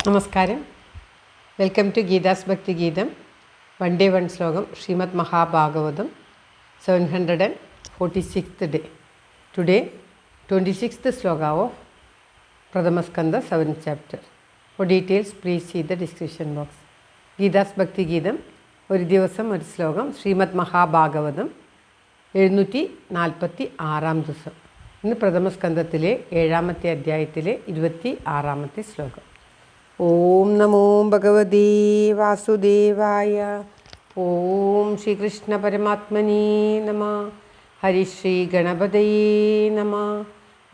നമസ്കാരം. Welcome to Geetha's ഭക്തി ഗീതം. വൺ ഡേ വൺ ശ്ലോകം. Shrimad Mahabhagavatam 746th day. Today 26th sloka of Pradhama Skanda 7th chapter. For details please see the description box. Geetha's ഭക്തി ഗീതം ഒരു ദിവസം ഒരു ശ്ലോകം. ശ്രീമദ് മഹാഭാഗവതം 746 ദിവസം. ഇന്ന് പ്രഥമ സ്കന്ധത്തിലെ 7ാമത്തെ അധ്യായത്തിലെ 26ാമത്തെ ശ്ലോകം. ഓം നമോ ഭഗവതേ വാസുദേവായ. ഓം ശ്രീകൃഷ്ണ പരമാത്മനേ നമഃ. ഹരിശ്രീ ഗണപതയേ നമഃ.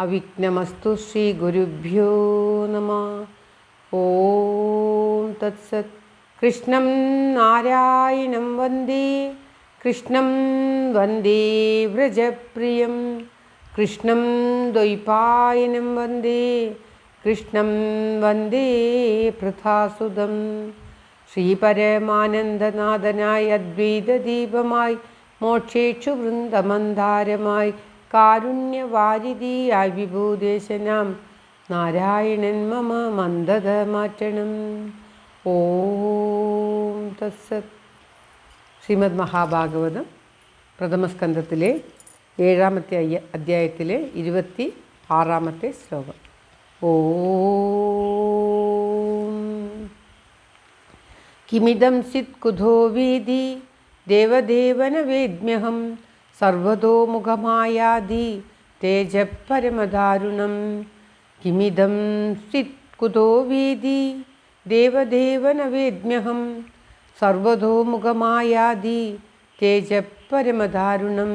അവിഘ്നമസ്തു ശ്രീ ഗുരുഭ്യോ നമഃ. ഓം തത്സത്. കൃഷ്ണം നാരായണം വന്ദേ കൃഷ്ണം വന്ദേ വ്രജപ്രിയം കൃഷ്ണം ദ്വൈപായനം വന്ദേ കൃഷ്ണം വന്ദേ പൃഥാസുതം. ശ്രീപരമാനന്ദനാഥനായി അദ്വൈതദീപമായി മോക്ഷേക്ഷു വൃന്ദമന്ധാരമായി കാരുണ്യവാരിധിയായി വിഭൂദേശനാം നാരായണൻ മമ മന്ദത മാറ്റണം. ഓം തത്സത്. ശ്രീമദ് മഹാഭാഗവതം പ്രഥമസ്കന്ധത്തിലെ 7ാമത്തെ അധ്യായത്തിലെ 26ാമത്തെ ശ്ലോകം. ഓം കിമിദം സിത് കുതോ വീതി ദേവദേവന വേദ്മ്യഹം സർവതോമുഖമായാതി തേജപരമദാരുണം. കിമിദം സിത് കുതോ വീതി ദേവദേവന വേദ്മ്യഹം സർവതോമുഖമായാതി തേജപരമദാരുണം.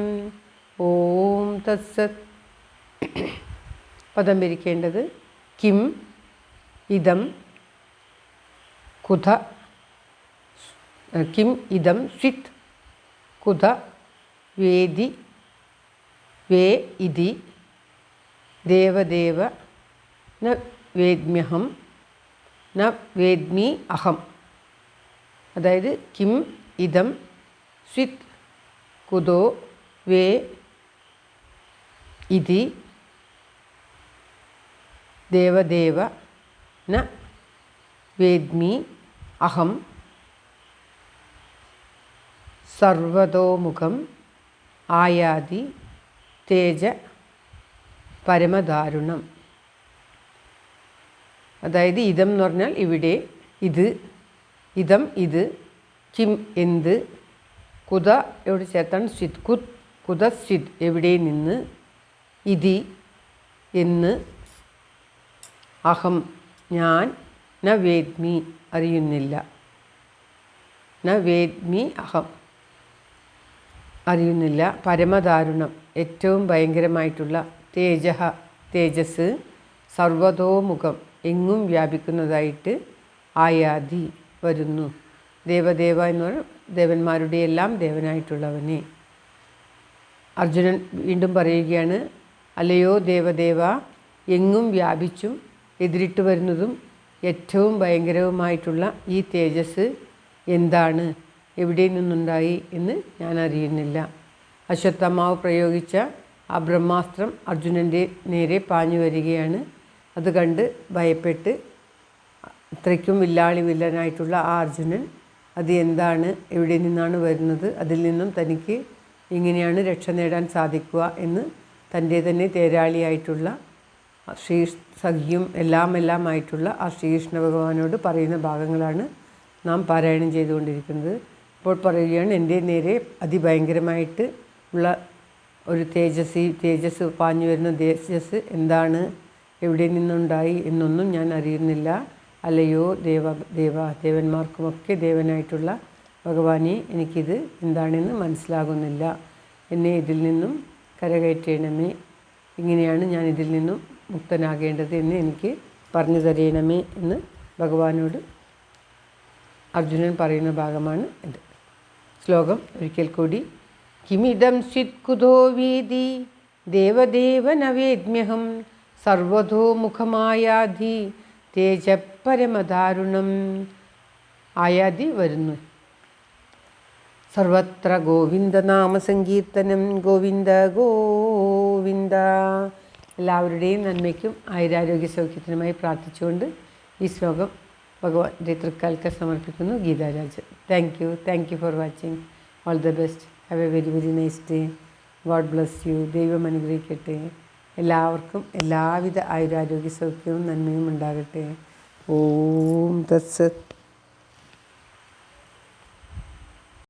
ഓം തത്സത്. പദം പിരിക്കേണ്ടത് കിം ഇദം കുത കിം ഇദം സ്വിത് കുത വേദി വേ ഇതി ദേവദേവ ന വേദ്മ്യഹം ന വേദ്മി അഹം. അതായത് കിം ഇദം സ്വിത് കുതോ വേ ഇതി ദേവദേവ ന വേദ്മി അഹം സർവതോമുഖം ആയാതി തേജ പരമദാരുണം. അതായത് ഇതം എന്ന് പറഞ്ഞാൽ ഇവിടെ, ഇത്, ഇതം ഇത്, കിം എന്ത്, കുത എവിടെ ചേർത്താണ് സ്വിത് കുത സ്വിത് എവിടെ നിന്ന്, ഇതി എന്ന്, അഹം ഞാൻ, ന വേദ്മി അറിയുന്നില്ല, ന വേദ്മി അഹം അറിയുന്നില്ല, പരമദാരുണം ഏറ്റവും ഭയങ്കരമായിട്ടുള്ള, തേജഃ തേജസ്, സർവതോമുഖം എങ്ങും വ്യാപിക്കുന്നതായിട്ട്, ആയാതി വരുന്നു, ദേവദേവ എന്ന് പറഞ്ഞാൽ ദേവന്മാരുടെ എല്ലാം ദേവനായിട്ടുള്ളവനെ. അർജുനൻ വീണ്ടും പറയുകയാണ്, അല്ലയോ ദേവദേവ, എങ്ങും വ്യാപിച്ചും എതിരിട്ട് വരുന്നതും ഏറ്റവും ഭയങ്കരവുമായിട്ടുള്ള ഈ തേജസ് എന്താണ്, എവിടെ നിന്നുണ്ടായി എന്ന് ഞാൻ അറിയുന്നില്ല. അശ്വത്ഥമാവ് പ്രയോഗിച്ച ആ ബ്രഹ്മാസ്ത്രം അർജുനൻ്റെ നേരെ പാഞ്ഞു വരികയാണ്. അത് കണ്ട് ഭയപ്പെട്ട് ഇത്രയ്ക്കും വില്ലാളിവില്ലനായിട്ടുള്ള ആ അർജുനൻ അത് എന്താണ്, എവിടെ നിന്നാണ് വരുന്നത്, അതിൽ നിന്നും തനിക്ക് എങ്ങനെയാണ് രക്ഷ നേടാൻ സാധിക്കുക എന്ന് തൻ്റെ തന്നെ തേരാളിയായിട്ടുള്ള ശ്രീ സഖിയും എല്ലാമായിട്ടുള്ള ആ ശ്രീകൃഷ്ണ ഭഗവാനോട് പറയുന്ന ഭാഗങ്ങളാണ് നാം പാരായണം ചെയ്തുകൊണ്ടിരിക്കുന്നത്. ഇപ്പോൾ പറയുകയാണ്, എൻ്റെ നേരെ അതിഭയങ്കരമായിട്ട് ഉള്ള ഒരു തേജസ് പാഞ്ഞു വരുന്ന തേജസ് എന്താണ്, എവിടെ നിന്നുണ്ടായി എന്നൊന്നും ഞാൻ അറിയുന്നില്ല. അല്ലയോ ദേവന്മാർക്കുമൊക്കെ ദേവനായിട്ടുള്ള ഭഗവാനെ, എനിക്കിത് എന്താണെന്ന് മനസ്സിലാകുന്നില്ല. എന്നെ ഇതിൽ നിന്നും കരകയറ്റണമേ. ഇങ്ങനെയാണ് ഞാൻ ഇതിൽ നിന്നും മുക്തനാകേണ്ടത് എന്ന് എനിക്ക് പറഞ്ഞു തരണമേ എന്ന് ഭഗവാനോട് അർജുനൻ പറയുന്ന ഭാഗമാണ് ഇത്. ശ്ലോകം ഒരിക്കൽ കൂടി. കിമിദം സ്വിത് കുതോ വീതി ദേവദേവ ന വേദ്മ്യഹം സർവതോമുഖമായാധി തേജപരമദാരുണം. ആയാതി വരുന്നു. സർവത്ര ഗോവിന്ദനാമസങ്കീർത്തനം. ഗോവിന്ദ ഗോവിന്ദ. എല്ലാവരുടെയും നന്മയ്ക്കും ആയുരാരോഗ്യ സൗഖ്യത്തിനുമായി പ്രാർത്ഥിച്ചുകൊണ്ട് ഈ ശ്ലോകം ഭഗവാന്റെ തൃക്കാൽക്ക് സമർപ്പിക്കുന്നു. Geetha Rajan. Thank you for watching. All the best. Have A very very nice day. God bless you. ദൈവം അനുഗ്രഹിക്കട്ടെ. എല്ലാവർക്കും എല്ലാവിധ ആയുരാരോഗ്യ സൗഖ്യവും നന്മയും ഉണ്ടാകട്ടെ. ഓം തത്സത്.